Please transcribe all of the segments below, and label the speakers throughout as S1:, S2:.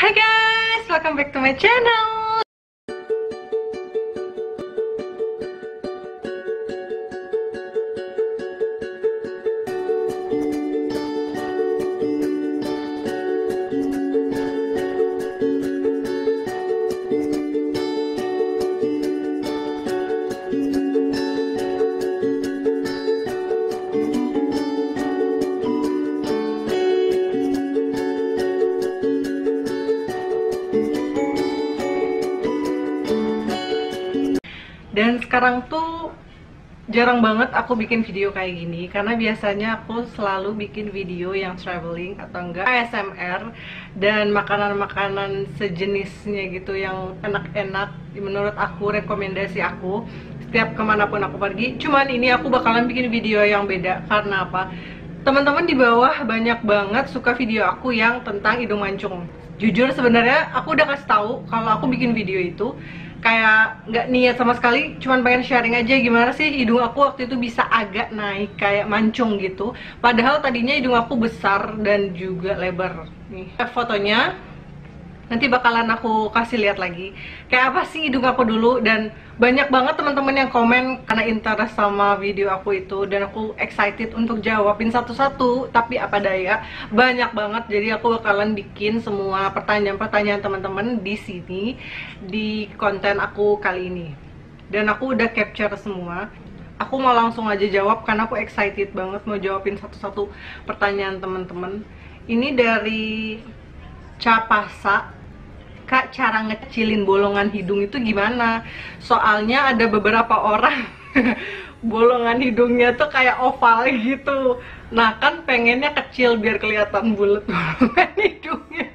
S1: Hai guys, welcome back to my channel. Dan sekarang tuh jarang banget aku bikin video kayak gini, karena biasanya aku selalu bikin video yang traveling atau enggak ASMR dan makanan-makanan sejenisnya gitu yang enak-enak menurut aku, rekomendasi aku setiap kemanapun aku pergi. Cuman ini aku bakalan bikin video yang beda. Karena apa? Teman-teman di bawah banyak banget suka video aku yang tentang hidung mancung. Jujur sebenarnya aku udah kasih tahu kalau aku bikin video itu kayak nggak niat sama sekali, cuman pengen sharing aja gimana sih hidung aku waktu itu bisa agak naik kayak mancung gitu. Padahal tadinya hidung aku besar dan juga lebar. Nih fotonya nanti bakalan aku kasih lihat lagi kayak apa sih hidung aku dulu. Dan banyak banget teman-teman yang komen karena interest sama video aku itu, dan aku excited untuk jawabin satu-satu. Tapi apa daya, banyak banget, jadi aku bakalan bikin semua pertanyaan-pertanyaan teman-teman di sini di konten aku kali ini. Dan aku udah capture semua. Aku mau langsung aja jawab karena aku excited banget mau jawabin satu-satu pertanyaan teman-teman. Ini dari Capasa. Kak, cara ngecilin bolongan hidung itu gimana? Soalnya ada beberapa orang bolongan hidungnya tuh kayak oval gitu. Nah kan pengennya kecil biar kelihatan bulat bolongan hidungnya.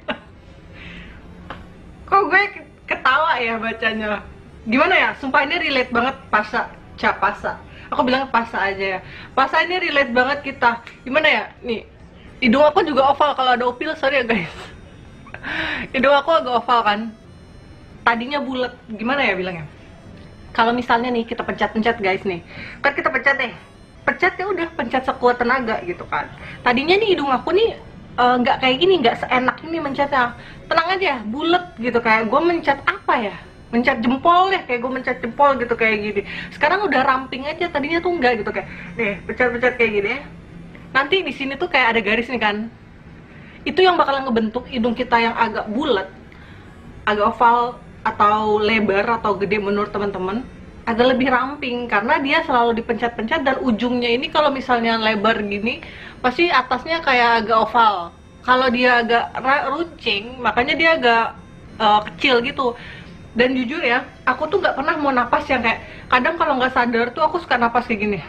S1: Kok gue ketawa ya bacanya? Gimana ya? Sumpah ini relate banget. Capasa. Aku bilang Pasa aja ya. Pasa ini relate banget kita. Gimana ya? Nih, hidung aku juga oval. Kalau ada upil, sorry ya guys. Hidung aku agak oval kan, tadinya bulat. Gimana ya bilangnya, kalau misalnya nih kita pencet-pencet guys nih, kan kita pencet ya udah pencet sekuat tenaga gitu kan. Tadinya nih hidung aku nih nggak kayak gini, nggak seenak ini mencetnya. Tenang aja, bulat gitu, kayak gue mencet apa ya, mencet jempol deh, kayak gue mencet jempol gitu kayak gini. Sekarang udah ramping aja, tadinya tuh enggak gitu, kayak nih pencet-pencet kayak gini ya. Nanti di sini tuh kayak ada garis nih kan, itu yang bakalan ngebentuk hidung kita yang agak bulat, agak oval atau lebar atau gede menurut teman-teman, agak lebih ramping karena dia selalu dipencet-pencet. Dan ujungnya ini kalau misalnya lebar gini pasti atasnya kayak agak oval. Kalau dia agak runcing makanya dia agak kecil gitu. Dan jujur ya, aku tuh nggak pernah mau napas yang kayak, kadang kalau nggak sadar tuh aku suka napas kayak gini,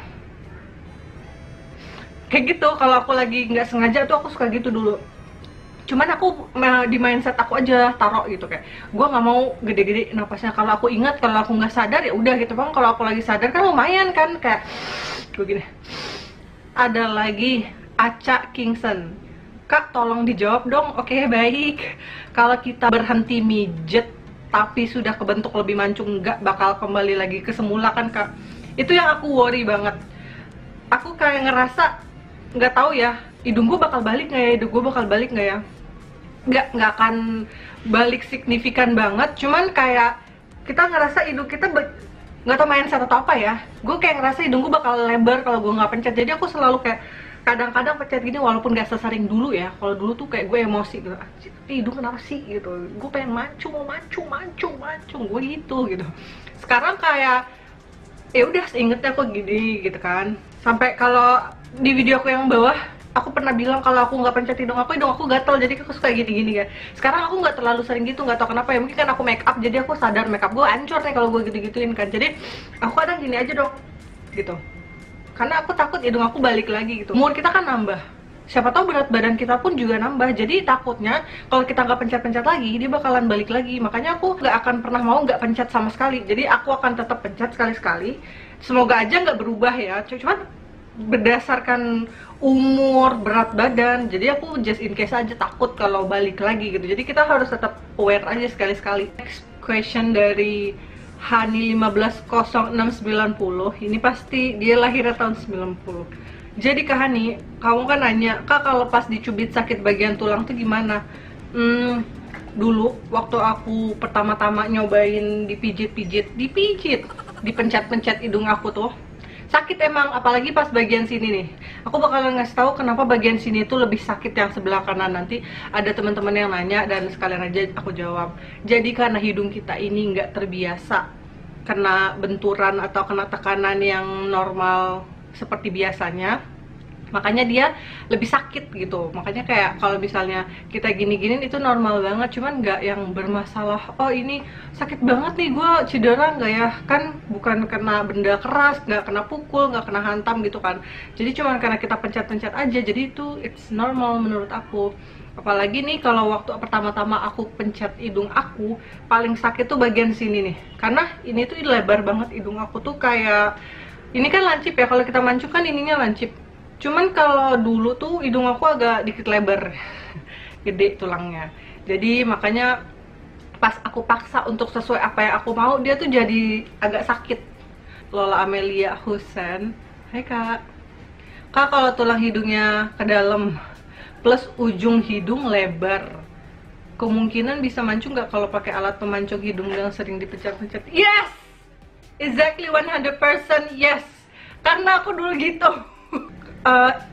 S1: kayak gitu. Kalau aku lagi nggak sengaja tuh aku suka gitu dulu. Cuman aku di mindset aku aja taruh gitu, kayak gue nggak mau gede-gede napasnya. Kalau aku ingat, kalau aku nggak sadar ya udah gitu bang. Kalau aku lagi sadar kan lumayan kan, kayak begini. Ada lagi Aca Kingston. Kak tolong dijawab dong. Oke, baik. Kalau kita berhenti mijet tapi sudah kebentuk lebih mancung, nggak bakal kembali lagi ke semula kan kak? Itu yang aku worry banget. Aku kayak ngerasa nggak tahu ya, hidung gue bakal balik nggak ya, hidung gue bakal balik nggak ya. Nggak akan balik signifikan banget, cuman kayak kita ngerasa hidung kita nggak tau mindset atau apa ya. Gue kayak ngerasa hidung gue bakal lebar kalau gue nggak pencet. Jadi aku selalu kayak kadang-kadang pencet gini, walaupun gak sesering dulu ya. Kalau dulu tuh kayak gue emosi gitu, hidung kenapa sih gitu, gue pengen mancung gue gitu. Sekarang kayak ya udah seingetnya aku gini gitu kan. Sampai kalau di video aku yang bawah aku pernah bilang kalau aku nggak pencet hidung aku gatel, jadi aku suka gini-gini kan. Sekarang aku nggak terlalu sering gitu, nggak tahu kenapa ya, mungkin kan aku make up jadi aku sadar make up gue hancur nih kalau gue gitu-gituin kan. Jadi aku kadang gini aja dong gitu, karena aku takut hidung aku balik lagi gitu. Umur kita kan nambah, siapa tahu berat badan kita pun juga nambah, jadi takutnya kalau kita nggak pencet-pencet lagi dia bakalan balik lagi. Makanya aku nggak akan pernah mau nggak pencet sama sekali, jadi aku akan tetap pencet sekali-sekali. Semoga aja nggak berubah ya, cuman berdasarkan umur, berat badan, jadi aku just in case aja takut kalau balik lagi gitu. Jadi kita harus tetap aware aja sekali-sekali. Next question dari Hani 150690. Ini pasti dia lahirnya tahun 90. Jadi Kak Hani, kamu kan nanya, Kak kalau pas dicubit sakit bagian tulang tuh gimana? dulu waktu aku pertama-tama nyobain dipencet-pencet hidung aku tuh sakit emang, apalagi pas bagian sini nih. Aku bakalan ngasih tahu kenapa bagian sini tuh lebih sakit yang sebelah kanan. Nanti ada teman-teman yang nanya dan sekalian aja aku jawab. Jadi karena hidung kita ini nggak terbiasa kena benturan atau kena tekanan yang normal seperti biasanya, makanya dia lebih sakit gitu. Makanya kayak kalau misalnya kita gini-gini itu normal banget, cuman nggak yang bermasalah, oh ini sakit banget nih gue cedera, nggak ya, kan bukan kena benda keras, nggak kena pukul, nggak kena hantam gitu kan. Jadi cuman karena kita pencet-pencet aja, jadi itu it's normal menurut aku. Apalagi nih kalau waktu pertama-tama aku pencet hidung aku, paling sakit tuh bagian sini nih, karena ini tuh lebar banget hidung aku tuh. Kayak ini kan lancip ya, kalau kita mancung kan ininya lancip. Cuman kalau dulu tuh hidung aku agak dikit lebar, gede tulangnya. Jadi makanya pas aku paksa untuk sesuai apa yang aku mau, dia tuh jadi agak sakit. Lola Amelia Husen, hai kak. Kak, kalau tulang hidungnya ke dalam plus ujung hidung lebar, kemungkinan bisa mancung nggak kalau pakai alat pemancung hidung yang sering dipencet-pencet? Yes! Exactly 100% yes! Karena aku dulu gitu.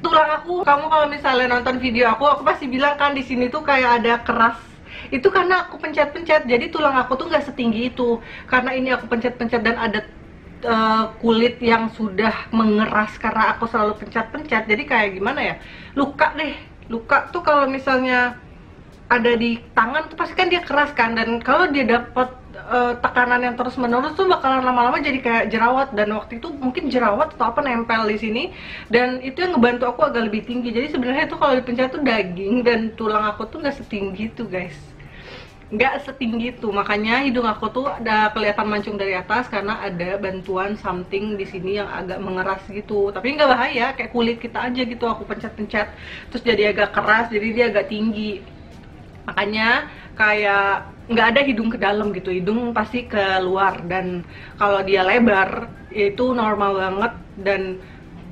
S1: Tulang aku, kamu kalau misalnya nonton video aku pasti bilang kan di sini tuh kayak ada keras. Itu karena aku pencet-pencet, jadi tulang aku tuh nggak setinggi itu. Karena ini aku pencet-pencet dan ada kulit yang sudah mengeras karena aku selalu pencet-pencet. Jadi kayak gimana ya? Luka deh. Luka tuh kalau misalnya ada di tangan tuh pasti kan dia keras kan, dan kalau dia dapat tekanan yang terus menerus tuh bakalan lama-lama jadi kayak jerawat. Dan waktu itu mungkin jerawat atau apa nempel di sini, dan itu yang ngebantu aku agak lebih tinggi. Jadi sebenarnya tuh kalau dipencet tuh daging, dan tulang aku tuh nggak setinggi itu guys, nggak setinggi itu. Makanya hidung aku tuh ada kelihatan mancung dari atas karena ada bantuan something di sini yang agak mengeras gitu. Tapi nggak bahaya, kayak kulit kita aja gitu. Aku pencet-pencet terus jadi agak keras, jadi dia agak tinggi. Makanya kayak nggak ada hidung ke dalam gitu, hidung pasti keluar. Dan kalau dia lebar itu normal banget. Dan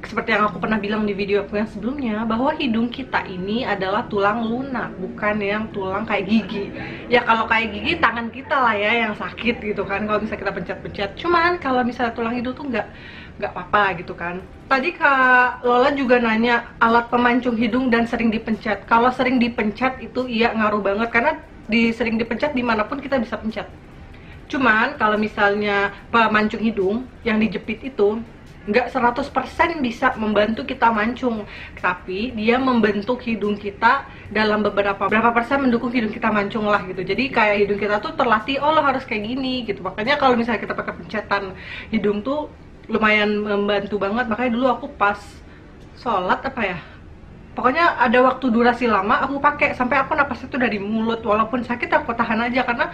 S1: seperti yang aku pernah bilang di video aku yang sebelumnya, bahwa hidung kita ini adalah tulang lunak, bukan yang tulang kayak gigi. Ya kalau kayak gigi tangan kita lah ya yang sakit gitu kan kalau misalnya kita pencet-pencet. Cuman kalau misalnya tulang hidung tuh nggak apa-apa gitu kan. Tadi Kak Lola juga nanya alat pemancung hidung dan sering dipencet. Kalau sering dipencet itu iya ngaruh banget, karena sering dipencet dimanapun kita bisa pencet. Cuman kalau misalnya pemancung hidung yang dijepit itu nggak 100% bisa membantu kita mancung, tapi dia membentuk hidung kita dalam berapa persen mendukung hidung kita mancung lah gitu. Jadi kayak hidung kita tuh terlatih, oh lo harus kayak gini gitu. Makanya kalau misalnya kita pakai pencetan hidung tuh lumayan membantu banget. Makanya dulu aku pas sholat apa ya, pokoknya ada waktu durasi lama aku pakai sampai aku napasnya tuh dari mulut, walaupun sakit aku tahan aja karena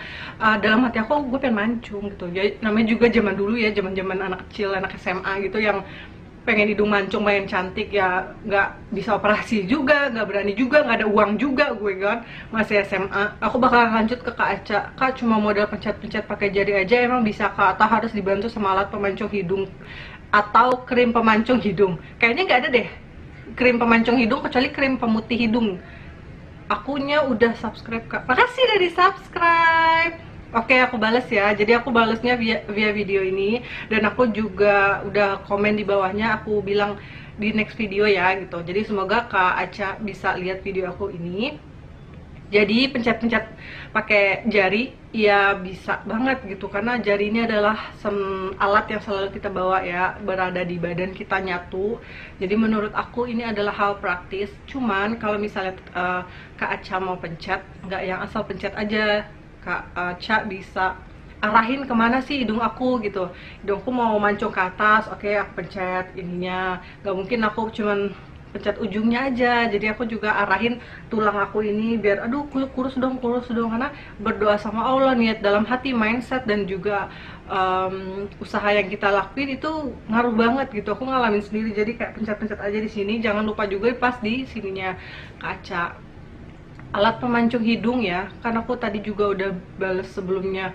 S1: dalam hati aku gue pengen mancung gitu. Jadi namanya juga zaman dulu ya, zaman anak kecil, anak SMA gitu yang pengen hidung mancung, main cantik ya, nggak bisa operasi juga, nggak berani juga, nggak ada uang juga gue kan, masih SMA. Aku bakal lanjut ke Kak Aca. Kak, cuma modal pencet-pencet pakai jari aja emang bisa Kak, atau harus dibantu sama alat pemancung hidung atau krim pemancung hidung? Kayaknya nggak ada deh krim pemancung hidung kecuali krim pemutih hidung. Akunya udah subscribe Kak, makasih udah di subscribe. Oke, aku bales ya. Jadi aku balesnya via video ini, dan aku juga udah komen di bawahnya, aku bilang di next video ya gitu. Jadi semoga Kak Aca bisa lihat video aku ini. Jadi pencet-pencet pakai jari ya bisa banget gitu, karena jari ini adalah alat yang selalu kita bawa ya, berada di badan kita nyatu. Jadi menurut aku ini adalah hal praktis. Cuman kalau misalnya Kak Aca mau pencet, nggak yang asal pencet aja. Kak Aca bisa arahin kemana sih hidung aku gitu. Hidungku mau mancung ke atas, oke aku pencet ininya. Nggak mungkin aku cuman pencet ujungnya aja. Jadi aku juga arahin tulang aku ini biar aduh kurus dong, karena berdoa sama Allah, niat dalam hati, mindset, dan juga usaha yang kita lakuin itu ngaruh banget gitu. Aku ngalamin sendiri. Jadi kayak pencet-pencet aja di sini, jangan lupa juga pas di sininya kaca. Alat pemancung hidung ya, karena aku tadi juga udah bales sebelumnya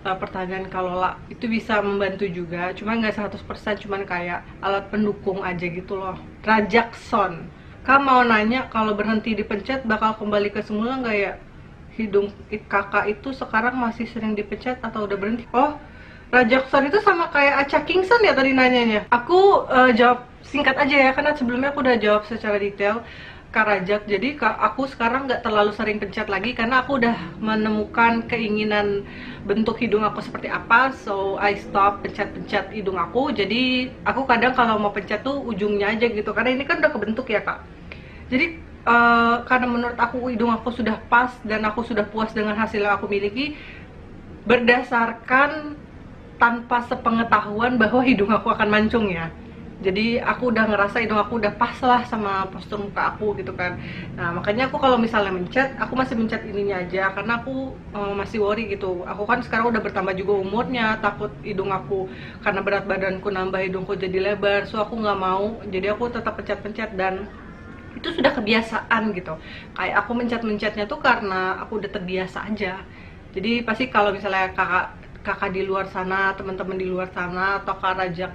S1: pertanyaan kalau lah itu bisa membantu juga, cuma nggak 100%, cuman kayak alat pendukung aja gitu loh. Rajakson, Kak mau nanya kalau berhenti dipencet bakal kembali ke semula nggak ya? hidung kakak itu sekarang masih sering dipencet atau udah berhenti? Oh, Rajakson itu sama kayak Acha Kingson ya tadi nanyanya. Aku jawab singkat aja ya, karena sebelumnya aku udah jawab secara detail Kak Rajak. Jadi aku sekarang nggak terlalu sering pencet lagi karena aku udah menemukan keinginan bentuk hidung aku seperti apa. So I stop pencet-pencet hidung aku. Jadi aku kadang kalau mau pencet tuh ujungnya aja gitu, karena ini kan udah kebentuk ya Kak. Jadi karena menurut aku hidung aku sudah pas dan aku sudah puas dengan hasil yang aku miliki, berdasarkan tanpa sepengetahuan bahwa hidung aku akan mancung ya. Jadi aku udah ngerasa hidung aku udah pas lah sama postur muka aku gitu kan. Nah makanya aku kalau misalnya mencet, aku masih mencet ininya aja karena aku masih worry gitu. Aku kan sekarang udah bertambah juga umurnya, takut hidung aku karena berat badanku nambah, hidungku jadi lebar. So aku nggak mau, jadi aku tetap pencet-pencet dan itu sudah kebiasaan gitu. Kayak aku mencet-mencetnya tuh karena aku udah terbiasa aja. Jadi pasti kalau misalnya kakak di luar sana, teman-teman di luar sana, atau Kak Rajak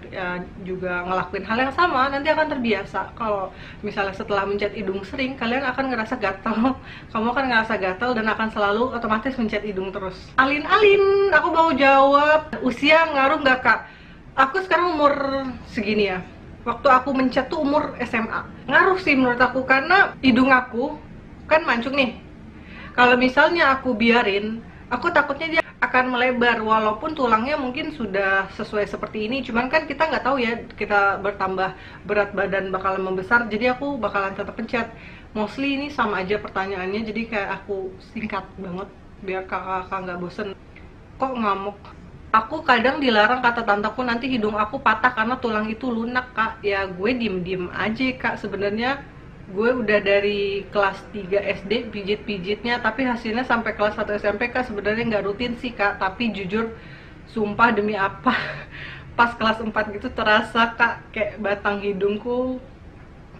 S1: juga ngelakuin hal yang sama, nanti akan terbiasa. Kalau misalnya setelah mencet hidung sering, kalian akan ngerasa gatal. Kamu akan ngerasa gatal dan akan selalu otomatis mencet hidung terus. Alin, aku mau jawab, usia ngaruh nggak Kak? Aku sekarang umur segini ya. Waktu aku mencet tuh umur SMA. Ngaruh sih menurut aku, karena hidung aku kan mancung nih. Kalau misalnya aku biarin, aku takutnya dia akan melebar, walaupun tulangnya mungkin sudah sesuai seperti ini, cuman kan kita nggak tahu ya, kita bertambah berat badan bakalan membesar, jadi aku bakalan tetap pencet. Mostly ini sama aja pertanyaannya, jadi kayak aku singkat banget biar kakak nggak bosen. Kok ngamuk? Aku kadang dilarang kata tanteku nanti hidung aku patah karena tulang itu lunak Kak. Ya gue diem aja Kak, sebenarnya gue udah dari kelas 3 SD pijit-pijitnya, tapi hasilnya sampai kelas 1 SMP Kak. Sebenarnya nggak rutin sih Kak, tapi jujur sumpah demi apa, pas kelas 4 gitu terasa Kak, kayak batang hidungku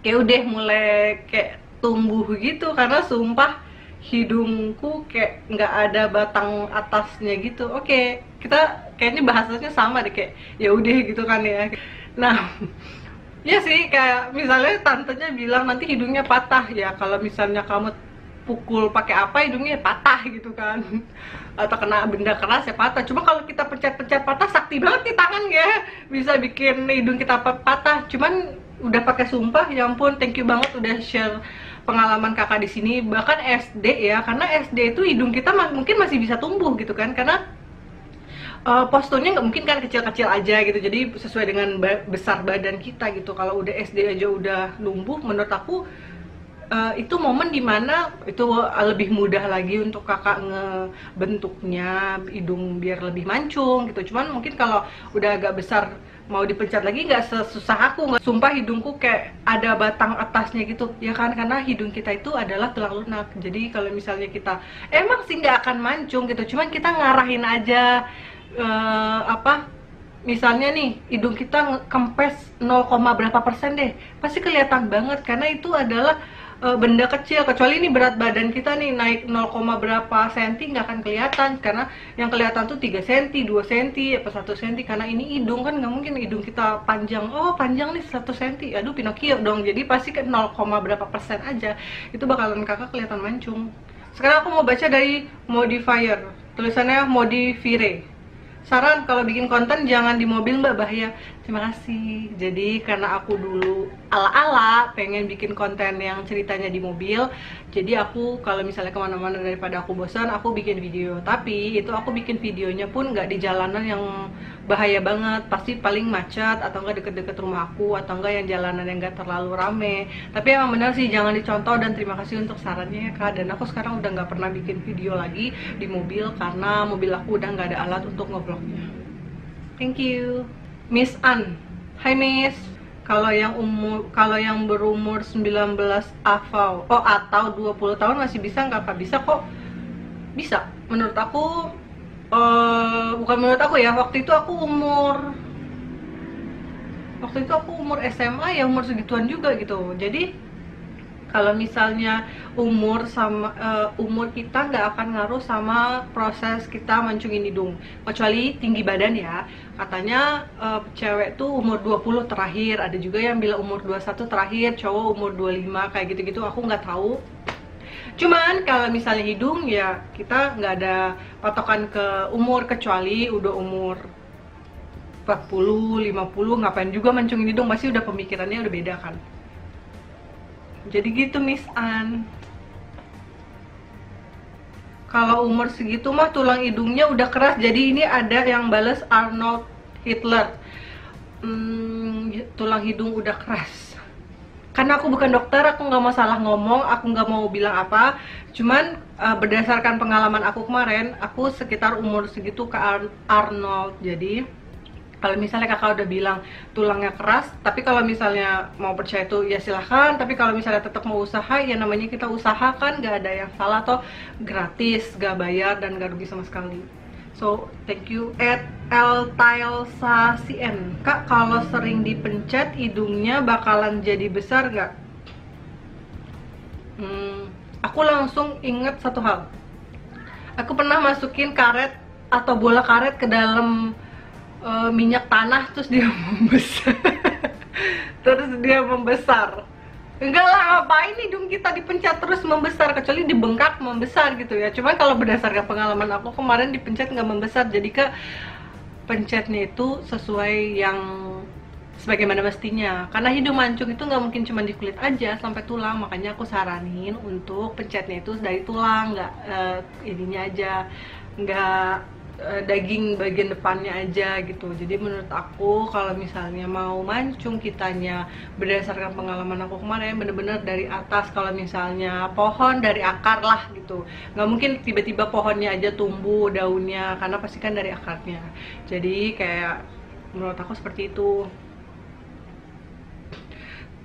S1: kayak udah mulai kayak tumbuh gitu, karena sumpah hidungku kayak nggak ada batang atasnya gitu. Oke, kita kayaknya bahasanya sama deh, kayak ya udah gitu kan ya. Nah ya sih, kayak misalnya tantenya bilang nanti hidungnya patah, ya kalau misalnya kamu pukul pakai apa hidungnya patah gitu kan, atau kena benda keras ya patah. Cuma kalau kita pencet-pencet patah, sakti banget nih tangan ya, bisa bikin hidung kita patah. Cuman udah pakai sumpah, ya ampun, thank you banget udah share pengalaman kakak di sini. Bahkan SD ya, karena SD itu hidung kita mungkin masih bisa tumbuh gitu kan, karena posturnya nggak mungkin kan kecil-kecil aja gitu, jadi sesuai dengan besar badan kita gitu. Kalau udah SD aja udah numbuh, menurut aku itu momen dimana itu lebih mudah lagi untuk kakak ngebentuknya hidung biar lebih mancung gitu. Cuman mungkin kalau udah agak besar mau dipencet lagi nggak sesusah aku, nggak. Sumpah hidungku kayak ada batang atasnya gitu ya kan, karena hidung kita itu adalah tulang lunak. Jadi kalau misalnya kita emang sih nggak akan mancung gitu, cuman kita ngarahin aja. Misalnya nih hidung kita kempes 0, berapa persen deh, pasti kelihatan banget karena itu adalah benda kecil. Kecuali ini berat badan kita nih naik 0, berapa senti, nggak akan kelihatan, karena yang kelihatan tuh 3 cm, 2 cm, apa 1 cm. Karena ini hidung kan nggak mungkin hidung kita panjang, oh panjang nih 1 cm, aduh Pinocchio dong. Jadi pasti ke 0, berapa persen aja itu bakalan kakak kelihatan mancung. Sekarang aku mau baca dari modifier, tulisannya modifire. Saran kalau bikin konten jangan di mobil Mbak, bahaya. Terima kasih. Jadi karena aku dulu ala-ala pengen bikin konten yang ceritanya di mobil, jadi aku kalau misalnya kemana-mana daripada aku bosan, aku bikin video. Tapi itu aku bikin videonya pun nggak di jalanan yang bahaya banget, pasti paling macet atau enggak deket-deket rumah aku, atau enggak yang jalanan yang nggak terlalu rame. Tapi emang benar sih jangan dicontoh, dan terima kasih untuk sarannya ya Kak. Dan aku sekarang udah nggak pernah bikin video lagi di mobil karena mobil aku udah nggak ada alat untuk ngevlognya. Thank you. Miss An. Hai Miss. Kalau yang berumur 19 atau 20 tahun masih bisa nggak Kak? Bisa kok. Bisa. Menurut aku bukan menurut aku ya. Waktu itu aku umur SMA ya, umur segituan juga gitu. Jadi kalau misalnya umur sama umur kita nggak akan ngaruh sama proses kita mancungin hidung, kecuali tinggi badan ya. Katanya cewek tuh umur 20 terakhir, ada juga yang bilang umur 21 terakhir, cowok umur 25 kayak gitu-gitu, aku nggak tahu. Cuman kalau misalnya hidung ya kita nggak ada patokan ke umur, kecuali udah umur 40, 50, ngapain juga mancungin hidung, pasti udah pemikirannya udah beda kan. Jadi gitu Miss An. Kalau umur segitu mah tulang hidungnya udah keras. Jadi ini ada yang bales Arnold Hitler, tulang hidung udah keras. Karena aku bukan dokter, aku nggak mau salah ngomong, aku nggak mau bilang apa. Cuman berdasarkan pengalaman aku kemarin, aku sekitar umur segitu ke Arnold. Jadi kalau misalnya kakak udah bilang tulangnya keras, tapi kalau misalnya mau percaya itu ya silahkan. Tapi kalau misalnya tetap mau usaha, ya namanya kita usahakan, nggak ada yang salah, atau gratis, nggak bayar dan nggak rugi sama sekali. So, thank you at Eltailsa CN. Kak, kalau sering dipencet hidungnya bakalan jadi besar nggak? Aku langsung inget satu hal. Aku pernah masukin karet atau bola karet ke dalam minyak tanah, terus dia membesar. Terus dia membesar. Enggak lah, ngapain hidung kita dipencet terus membesar, kecuali dibengkak membesar gitu ya. Cuman kalau berdasarkan pengalaman aku kemarin dipencet nggak membesar, jadi ke pencetnya itu sesuai yang sebagaimana mestinya. Karena hidung mancung itu nggak mungkin cuma di kulit aja sampai tulang, makanya aku saranin untuk pencetnya itu dari tulang, nggak ininya aja, nggak daging bagian depannya aja gitu. Jadi menurut aku kalau misalnya mau mancung kitanya berdasarkan pengalaman aku kemarin, bener-bener dari atas. Kalau misalnya pohon dari akar lah gitu, nggak mungkin tiba-tiba pohonnya aja tumbuh daunnya, karena pasti kan dari akarnya. Jadi kayak menurut aku seperti itu.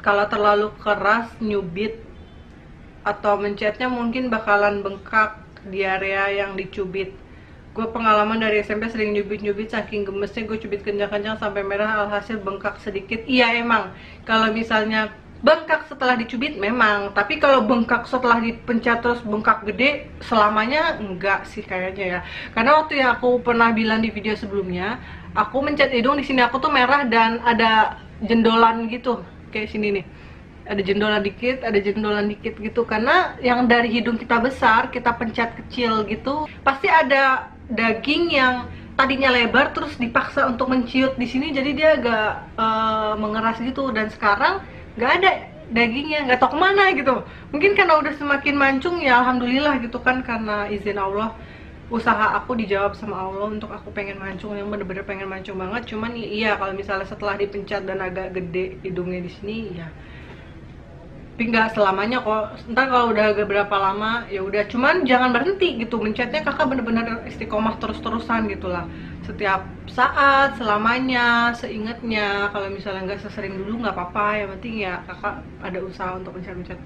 S1: Kalau terlalu keras nyubit atau mencetnya mungkin bakalan bengkak di area yang dicubit. Gue pengalaman dari SMP sering nyubit-nyubit, saking gemesnya gue cubit kencang-kencang sampai merah, alhasil bengkak sedikit. Iya emang, kalau misalnya bengkak setelah dicubit memang, tapi kalau bengkak setelah dipencet terus bengkak gede, selamanya enggak sih kayaknya ya. Karena waktu yang aku pernah bilang di video sebelumnya, aku mencet hidung di sini aku tuh merah dan ada jendolan gitu, kayak sini nih. Ada jendolan dikit gitu, karena yang dari hidung kita besar, kita pencet kecil gitu, pasti ada daging yang tadinya lebar terus dipaksa untuk menciut di sini, jadi dia agak mengeras gitu. Dan sekarang nggak ada dagingnya, nggak tahu kemana gitu. Mungkin karena udah semakin mancung ya, alhamdulillah gitu kan, karena izin Allah, usaha aku dijawab sama Allah untuk aku pengen mancung, yang bener-bener pengen mancung banget. Cuman iya, kalau misalnya setelah dipencet dan agak gede hidungnya di sini ya, tapi nggak selamanya kok. Ntar kalau udah agak berapa lama ya udah. Cuman jangan berhenti gitu mencetnya, kakak bener-bener istiqomah terus-terusan gitulah, setiap saat, selamanya, seingatnya. Kalau misalnya nggak sesering dulu nggak apa-apa, yang penting ya kakak ada usaha untuk mencet-mencet.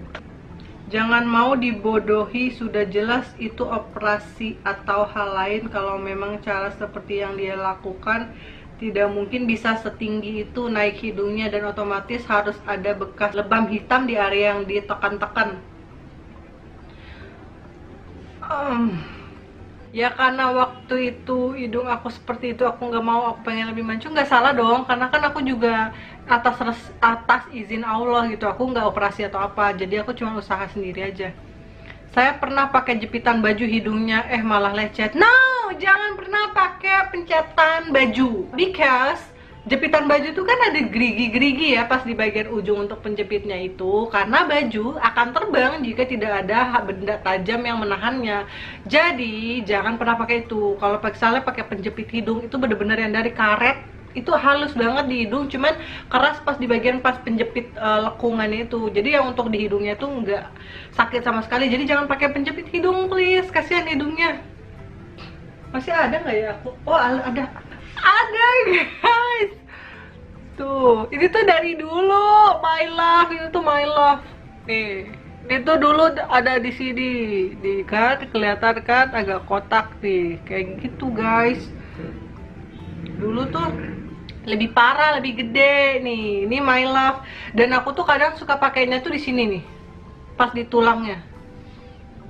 S1: Jangan mau dibodohi, sudah jelas itu operasi atau hal lain. Kalau memang cara seperti yang dia lakukan, tidak mungkin bisa setinggi itu naik hidungnya, dan otomatis harus ada bekas lebam hitam di area yang ditekan-tekan. Ya karena waktu itu hidung aku seperti itu, aku nggak mau, aku pengen lebih mancung, nggak salah dong. Karena kan aku juga atas izin Allah gitu, aku nggak operasi atau apa, jadi aku cuma usaha sendiri aja. Saya pernah pakai jepitan baju hidungnya, malah lecet. No, jangan pernah pakai pencetan baju, because jepitan baju itu kan ada gerigi-gerigi ya pas di bagian ujung untuk penjepitnya itu, karena baju akan terbang jika tidak ada benda tajam yang menahannya. Jadi jangan pernah pakai itu. Kalau misalnya pakai penjepit hidung itu bener-bener yang dari karet, itu halus banget di hidung, cuman keras pas di bagian pas penjepit lekungannya itu. Jadi yang untuk di hidungnya tuh nggak sakit sama sekali. Jadi jangan pakai penjepit hidung please, kasihan hidungnya. Masih ada nggak ya aku? Oh ada guys. Tuh, ini tuh dari dulu my love, ini tuh my love. Nih, itu dulu ada di sini, di kan kelihatan kan agak kotak nih, kayak gitu guys. Dulu tuh lebih parah, lebih gede nih. Ini my love. Dan aku tuh kadang suka pakainya tuh di sini nih, pas di tulangnya.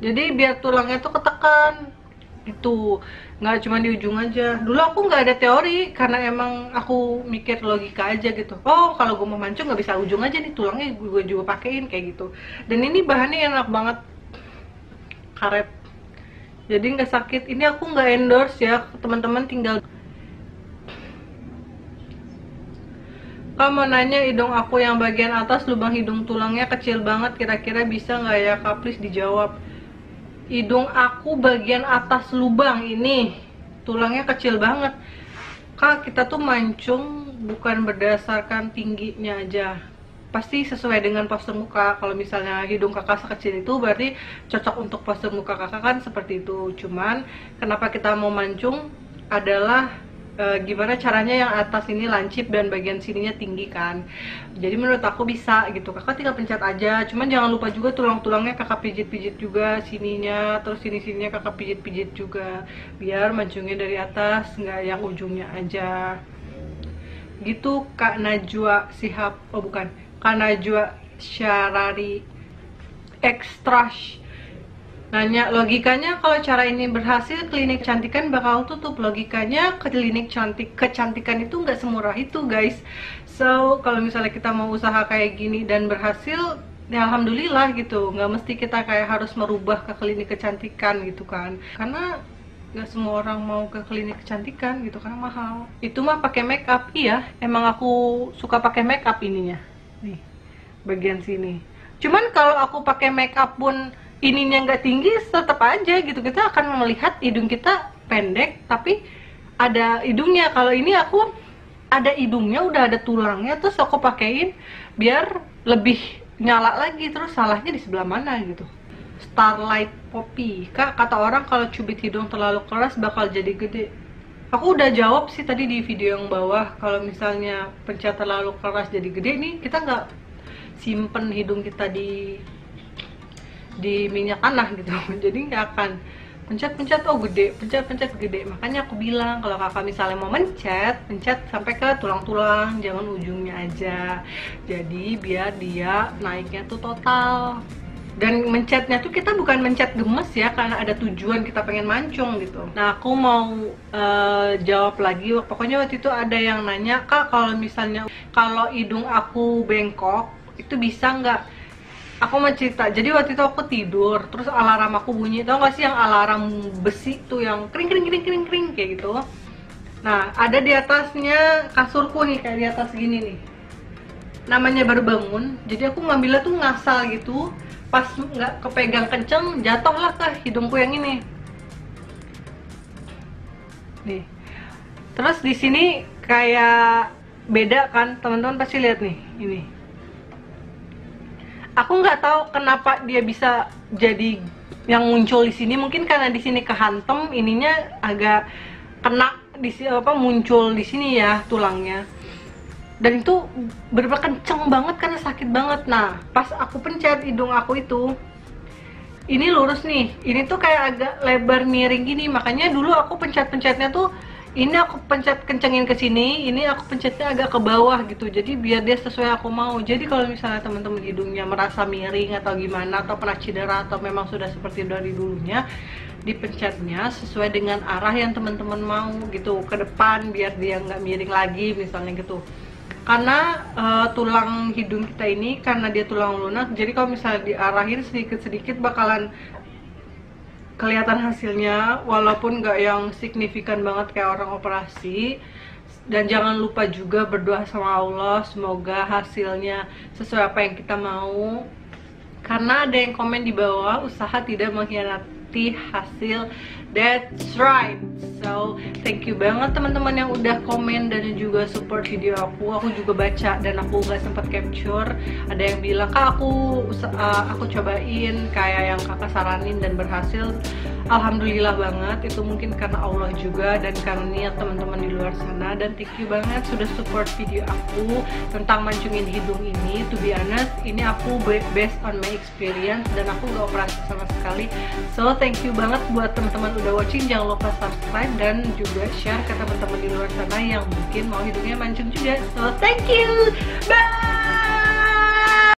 S1: Jadi biar tulangnya tuh ketekan. Itu nggak cuma di ujung aja. Dulu aku nggak ada teori, karena emang aku mikir logika aja gitu. Oh kalau gue mau mancung nggak bisa ujung aja nih, tulangnya gue juga pakein kayak gitu. Dan ini bahannya enak banget. karet, jadi nggak sakit. Ini aku nggak endorse ya teman-teman, tinggal kalau mau nanya hidung aku yang bagian atas lubang hidung tulangnya kecil banget, kira-kira bisa nggak ya Kak, please dijawab. Hidung aku bagian atas lubang ini tulangnya kecil banget Kak. Kita tuh mancung bukan berdasarkan tingginya aja, pasti sesuai dengan postur muka. Kalau misalnya hidung kakak sekecil itu berarti cocok untuk postur muka kakak kan seperti itu. Cuman kenapa kita mau mancung adalah gimana caranya yang atas ini lancip dan bagian sininya tinggi kan. Jadi menurut aku bisa gitu, kakak tinggal pencet aja. Cuman jangan lupa juga tulang-tulangnya kakak pijit-pijit juga sininya, terus sini-sininya kakak pijit-pijit juga, biar mancungnya dari atas nggak yang ujungnya aja gitu. Kak Najwa Sihab, oh bukan, Kak Najwa Syarari Ekstrash nanya, logikanya kalau cara ini berhasil klinik kecantikan bakal tutup. Logikanya klinik kecantikan itu nggak semurah itu guys. So kalau misalnya kita mau usaha kayak gini dan berhasil ya alhamdulillah gitu, nggak mesti kita kayak harus merubah ke klinik kecantikan gitu kan, karena nggak semua orang mau ke klinik kecantikan gitu karena mahal. Itu mah pakai make up. Iya, emang aku suka pakai make up ininya nih bagian sini. Cuman kalau aku pakai make up pun ininya nggak tinggi, tetap aja gitu kita akan melihat hidung kita pendek tapi ada hidungnya. Kalau ini aku ada hidungnya, udah ada tulangnya, terus aku pakein biar lebih nyala lagi. Terus salahnya di sebelah mana gitu. Starlight Poppy, Kak, kata orang kalau cubit hidung terlalu keras bakal jadi gede. Aku udah jawab sih tadi di video yang bawah, kalau misalnya pencet terlalu keras jadi gede. Nih kita nggak simpen hidung kita di minyak tanah gitu, jadi nggak akan pencet-pencet oh gede, pencet-pencet gede. Makanya aku bilang kalau kakak misalnya mau pencet sampai ke tulang-tulang, jangan ujungnya aja, jadi biar dia naiknya tuh total. Dan mencetnya tuh kita bukan mencet gemes ya, karena ada tujuan kita pengen mancung gitu. Nah aku mau jawab lagi, pokoknya waktu itu ada yang nanya, Kak kalau misalnya kalau hidung aku bengkok itu bisa nggak? Aku mau cerita, jadi waktu itu aku tidur, terus alarm aku bunyi, tau gak sih yang alarm besi tuh yang kring kring kring kring kring kayak gitu. Nah ada di atasnya kasurku nih, kayak di atas gini nih, namanya baru bangun, jadi aku ngambilnya tuh ngasal gitu, pas nggak kepegang kenceng jatuhlah ke hidungku yang ini nih. Terus di sini kayak beda kan, teman-teman pasti lihat nih ini. Aku nggak tahu kenapa dia bisa jadi yang muncul di sini, mungkin karena di sini kehantem, ininya agak kena di sini apa, muncul di sini ya tulangnya. Dan itu bener-bener kenceng banget karena sakit banget. Nah pas aku pencet hidung aku itu, ini lurus nih, ini tuh kayak agak lebar miring gini, makanya dulu aku pencet-pencetnya tuh ini aku pencet kencengin ke sini, ini aku pencetnya agak ke bawah gitu, jadi biar dia sesuai aku mau. Jadi kalau misalnya teman-teman hidungnya merasa miring atau gimana, atau pernah cedera atau memang sudah seperti dari dulunya, dipencetnya sesuai dengan arah yang teman-teman mau gitu ke depan, biar dia nggak miring lagi misalnya gitu. Karena tulang hidung kita ini karena dia tulang lunak, jadi kalau misalnya diarahin sedikit-sedikit bakalan kelihatan hasilnya, walaupun nggak yang signifikan banget kayak orang operasi. Dan jangan lupa juga berdoa sama Allah semoga hasilnya sesuai apa yang kita mau, karena ada yang komen di bawah, usaha tidak mengkhianati hasil. That's right. So thank you banget teman-teman yang udah komen dan juga support video aku. Aku juga baca dan aku gak sempat capture. Ada yang bilang, Kak aku cobain kayak yang kakak saranin dan berhasil. Alhamdulillah banget, itu mungkin karena Allah juga dan karena niat teman-teman di luar sana. Dan thank you banget sudah support video aku tentang mancungin hidung ini. To be honest, ini aku based on my experience dan aku gak operasi sama sekali. So thank you banget buat teman-teman udah watching. Jangan lupa subscribe dan juga share ke teman-teman di luar sana yang mungkin mau hidungnya mancung juga. So thank you, bye.